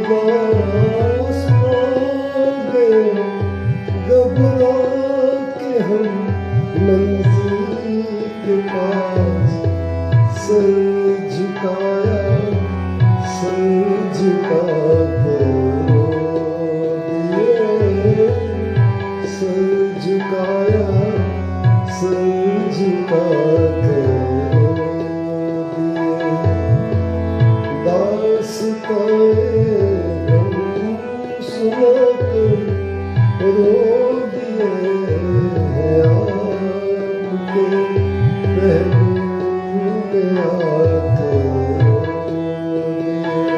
पास आ गए, घबरा के हम मंजिल के पास। सर झुकाया, सर झुका के रो दिए, सर झुकाया, सर झुका के रो दिए। दास्ताए गम सुनाकर रो दिए हैं आपके महबूब आके रो दिए।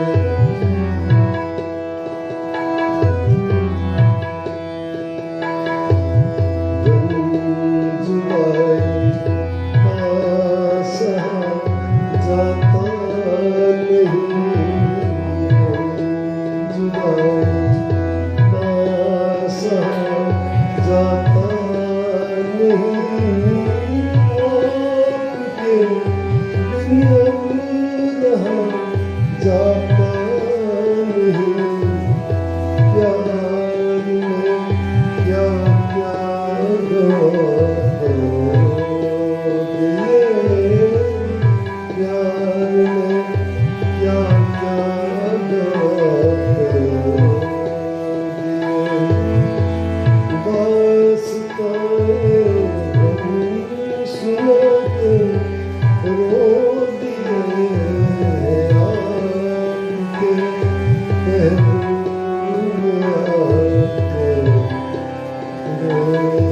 जुदाई का सहा जाता नहीं, जुदाई का सहा जाता नहीं, आपके बिन अब रहा जाता नहीं। प्यार में क्या क्या गवा दिए, प्यार में क्या क्या गवा दिए। दास्ताए गम सुनाकर रो दिए हैं आपके महबूब आके रो